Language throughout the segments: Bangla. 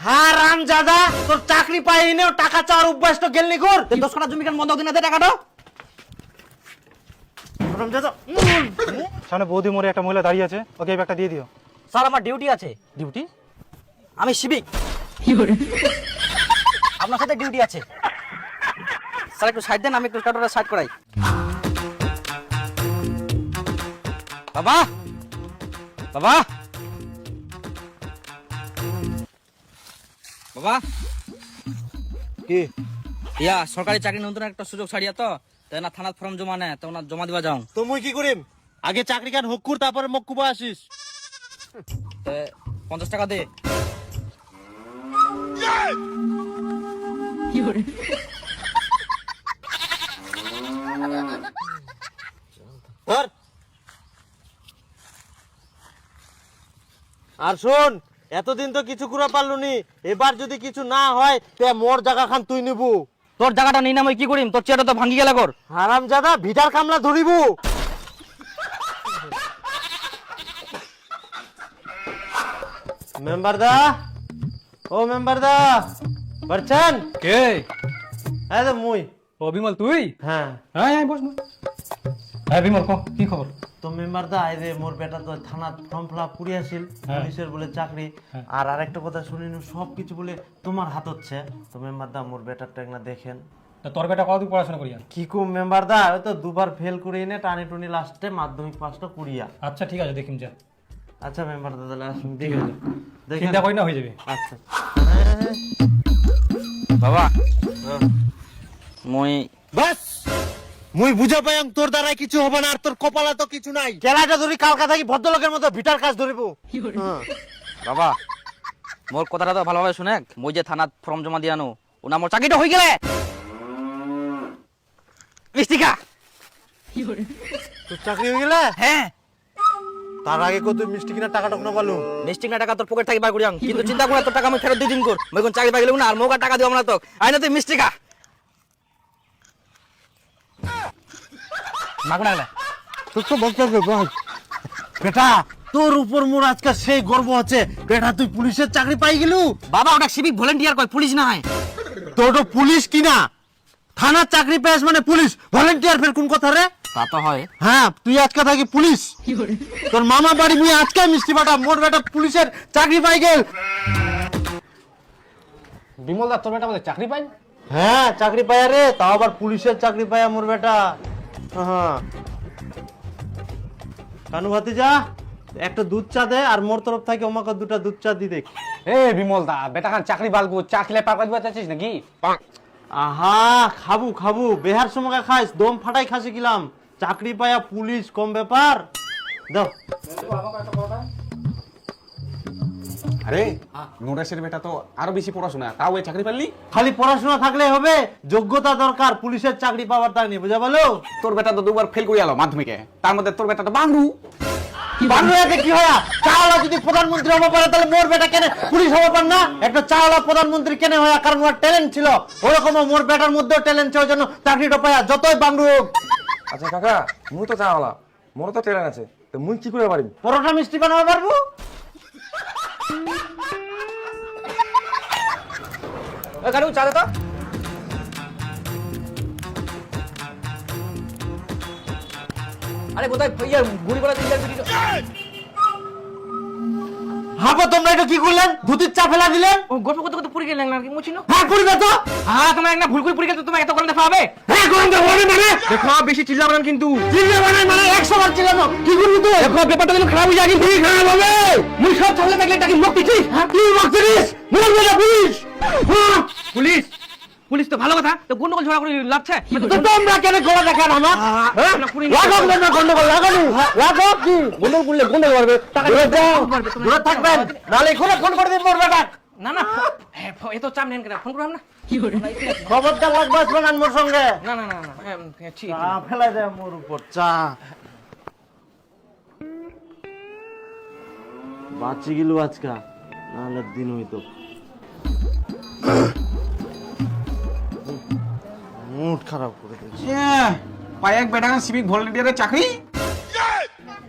হারাম জাদা, তোর চাকরি পাইনি টাকা চাওয়ার অভ্যাস তো গেলনি কর। 10 কাঠা জমি কেন বন্ধ দিন দে টাকাটা। হারাম জাদা। সামনে বৌদি মোড়ে একটা মহিলা দাঁড়িয়ে আছে, ওকে এই ব্যাগটা দিয়ে দিও। স্যার আমার ডিউটি আছে। ডিউটি? আমি সিভিক। আপনার সাথে ডিউটি আছে স্যার, একটু সাইড দেন, আমি একটু কাটোটা সাইড করাই। বাবা বাবা বাবা কি ইয়া সরকারি চাকরি নতুন একটা সুযোগ ছাড়িয়া তো তাই না থানাত ফর্ম জমা নেয়, তো না জমা দিবা যাও। তো মুই কি করিম? আগে চাকরি কান হকুর, তারপরে মক্কুবা আসিস। 50 টাকা দে। ধর। আর শোন, এতদিন তো কিছু করা পারলু নি, এবার যদি কিছু না হয় তে মোর জায়গা খান তুই নিবু। তোর জায়গাটা নিয়ে নাম কি করিম, তোর চেয়ারটা তো ভাঙ্গি গেল কর। হারাম জাদা, ভিটার কামলা ধরিবু। মেম্বার দা, ও মেম্বার দা, পারছেন? কে? হ্যাঁ তো মুই। ও বিমল তুই? হ্যাঁ হ্যাঁ বস বস। হ্যাঁ বিমল ক কি খবর? তো মেম্বার দা, এই যে মোর বেটা তো থানা ফর্ম ফিল আপ করিয়াছিল, পুলিশের বলে চাকরি। আর আরেকটা কথা শুনিনু, সব কিছু বলে তোমার হাত হচ্ছে। তো মেম্বার দা, মোর বেটারটা একনা দেখেন। তা তোর বেটা কতদূর পড়াশোনা করিয়া? কি কম মেম্বার দা, ওই তো দুবার ফেল করে এনে টানি টুনি লাস্টে মাধ্যমিক পাসটা করিয়া। আচ্ছা ঠিক আছে, দেখিম যা। আচ্ছা মেম্বার দা, তাহলে আসুন দেখে দেখেন। চিন্তা করি না, হয়ে যাবে। আচ্ছা বাবা মই বাস, মুই বুঝা পাই তোর দ্বারাই কিছু হবে না, আর তোর কপালে তো কিছু নাই। কেলাটা ধরি কালকা থাকি ভদ্রলোকের মতো ভিটার কাজ ধরিব। বাবা মোর কথাটা তো ভালোভাবে শুনে, মই যে থানাত ফর্ম জমা দিয়ানো ওনা মোর চাকরিটা হয়ে গেলে মিষ্টিকা। তোর চাকরি হয়ে গেলে? হ্যাঁ, তার আগে কত মিষ্টি কিনা টাকাটা কোনো পালু? মিষ্টি না টাকা তোর পকেট থেকে বার করিয়াম, কিন্তু চিন্তা করে তোর টাকা আমি ফেরত দিয়ে দিন কর। মই কোন চাকরি পাই গেলাম না, আর মোকা টাকা দিও আমরা তো আইনা তুই মিষ্টিকা মাগনা গেলে। তোর তো বলতে হবে বল। বেটা, তোর উপর মোর আজকে সেই গর্ব আছে। বেটা, তুই পুলিশের চাকরি পাই গেলু। বাবা ওটা সিভিক ভলেন্টিয়ার কয়, পুলিশ না হয়। তোর তো পুলিশ কিনা, থানার চাকরি পেয়েছ মানে পুলিশ। ভলেন্টিয়ার ফের কোন কথা রে? তা তো হয়। হ্যাঁ, তুই আজকে থাকি পুলিশ। তোর মামা বাড়ি মুই আজকে মিষ্টি বাটা, মোর বেটা পুলিশের চাকরি পাই গেল। বিমল দা, তোর বেটা বলে চাকরি পাই? হ্যাঁ, চাকরি পায়া রে, তাও আবার পুলিশের চাকরি পায়া মোর বেটা। হ্যাঁ, কানু ভাতিজা, একটা দুধ চা দে, আর মোর তরফ থেকে আমাকে দুটা দুধ চা দি দেখ। এ বিমল দা, বেটা খান চাকরি বালবো, চা খেলে পার করে দিতে চাচ্ছিস নাকি? আহা, খাবু খাবু, বেহার সময় খাইস, দম ফাটাই খাসি গেলাম। চাকরি পায়া পুলিশ কম ব্যাপার। দাও। আরে নোরাসের বেটা তো আরো বেশি পড়াশোনা, তাও ওই চাকরি পারলি? খালি পড়াশোনা থাকলে হবে, যোগ্যতা দরকার। পুলিশের চাকরি পাওয়ার তার নেই, বুঝা বলো? তোর বেটা তো দুবার ফেল করে গেল মাধ্যমিকে, তার মধ্যে তোর বেটা তো বাংলু। বাংলাতে কি হয়? চাওয়ালা যদি প্রধানমন্ত্রী হতে পারে, তাহলে মোর বেটা কেন পুলিশ হতে পারে না? একটা চাওয়ালা প্রধানমন্ত্রী কেন হয়? কারণ ওর ট্যালেন্ট ছিল। ওরকম মোর বেটার মধ্যেও ট্যালেন্ট ছিল, জন্য চাকরিটা পায়া যতই বাংলু হোক। আচ্ছা কাকা, মুই তো চাওয়ালা, মোর তো ট্রেন আছে, তো মুই কি করে পারিম? পরোটা মিষ্টি বানাতে পারবো। কারু চা দে তো। আরে কোথায় ইয়া গুড়ি বলা দিন ভিডিও। হাবো, তোমরা এটা কি করলেন? ধুতির চা ফেলা দিলেন। ও গল্প করতে করতে পুরি গেলেন নাকি মুছিনো? হ্যাঁ, করবে তো। হ্যাঁ, তোমার একটা ভুল করে পুরি গেল, তোমার এত গরম দেখা হবে? হ্যাঁ, গরম দেবো মানে দেখো বেশি চিল্লাবেন কিন্তু। চিল্লে মানে 100 বার চিল্লানো। কি করবি তুই? দেখো ব্যাপারটা যেন খারাপ হয়ে যায়, কিন্তু কি খারাপ হবে? মুই সব সামনে থাকলে এটা কি মুখ দিছিস? হ্যাঁ, কি বকছিস? মোর বেটা পুলিশ। হ্যাঁ, পুলিশ পুলিশ তো ভালো কথা, তো গন্ডগোল ঝগড়া করে লাভছে। তো তোমরা কেন গলা দেখান আমার? হ্যাঁ? লাগাও না গন্ডগোল, লাগানো। লাগাও কি? গন্ডগোল করলে গন্ডগোল করবে। টাকা দিয়ে দাও। দূরে থাকবেন, নালে এখনো ফোন করে দিন মোর বেটা। না না এত চাপ নেন কেন, ফোন করলাম না। খবরটা লাগবে আসবেন মোর সঙ্গে। না না না না ঠিক চা ফেলাই দেয় মোর উপর, চা। বাঁচি গেল আজকা, নাহলে দিন হইতো। মুড খারাপ করে দিয়েছে। পায়ে এক বেটা সিভিক ভলেন্টিয়ারের চাকরি,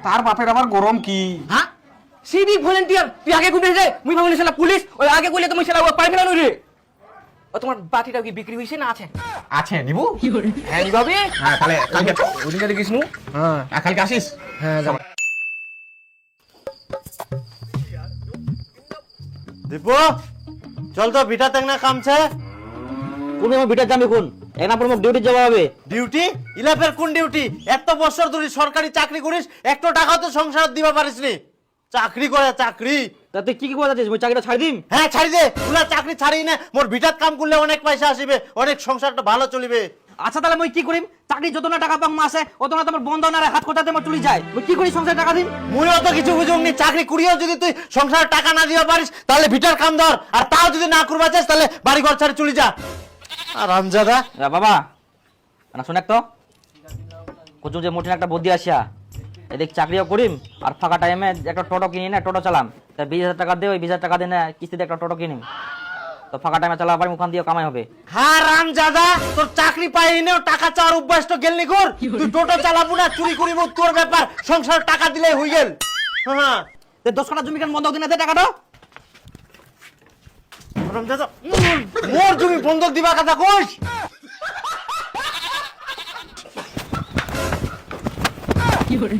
তার বাপের আবার গরম কি? হ্যাঁ, সিভিক ভলেন্টিয়ার তুই আগে গুনে রে মুই ভাবলি শালা পুলিশ ওই আগে কইলে তুমি শালা পাই ফেলানো রে ও তোমার বাটিটা কি বিক্রি হইছে না আছে আছে নিবু হ্যাঁ নিবাবে হ্যাঁ তাহলে কালকে ওদিকে দেখিস নু হ্যাঁ কালকে আসিস হ্যাঁ যাব দীপু চল তো ভিটা তেং না কামছে কোন আমার বিটার যাবে কোন এক না প্রমুখ ডিউটি যাওয়া হবে ডিউটি ইলাফের কোন ডিউটি এত বছর ধরে সরকারি চাকরি করিস একটা টাকা তো সংসার দিবা পারিস নি চাকরি করে চাকরি তা তুই কি করে যাচ্ছিস মই চাকরিটা ছাড়ি দিম হ্যাঁ ছাড়ি দে তুলা চাকরি ছাড়ি না মোর ভিটাত কাম করলে অনেক পয়সা আসিবে অনেক সংসারটা ভালো চলিবে আচ্ছা তাহলে মই কি করিম চাকরি যত না টাকা পাম মাসে অত না তোমার বন্ধ না হাত কোটাতে আমার চলে যায় মই কি করি সংসারে টাকা দিম মুই অত কিছু বুঝুম নি চাকরি করিও যদি তুই সংসারে টাকা না দিবা পারিস তাহলে ভিটার কাম ধর আর তাও যদি না করবা চাস তাহলে বাড়ি ঘর ছাড়ে চলে যা আর রামজাদা বাবা না শুনে তো কুচু যে মোটিন একটা বুদ্ধি আসিয়া এদিক চাকরিও করিম আর ফাঁকা টাইমে একটা টোটো কিনি না টোটো চালাম তা 20,000 টাকা দিয়ে ওই 20,000 টাকা দিয়ে না কিস্তিতে একটা টোটো কিনিম তো ফাঁকা টাইমে চালাবার পারি ওখান দিয়ে কামাই হবে হ্যাঁ রামজাদা তোর চাকরি পাই নেও টাকা চাওয়ার অভ্যাস তো গেলনি কর তুই টোটো চালাবো না চুরি করিব তোর ব্যাপার সংসার টাকা দিলে হই গেল হ্যাঁ 10 কাঠা জমি কেন বন্ধক দিনে দে টাকাটা রামজাদা মোর জমি বন্ধক দিবা কথা কইস কি করে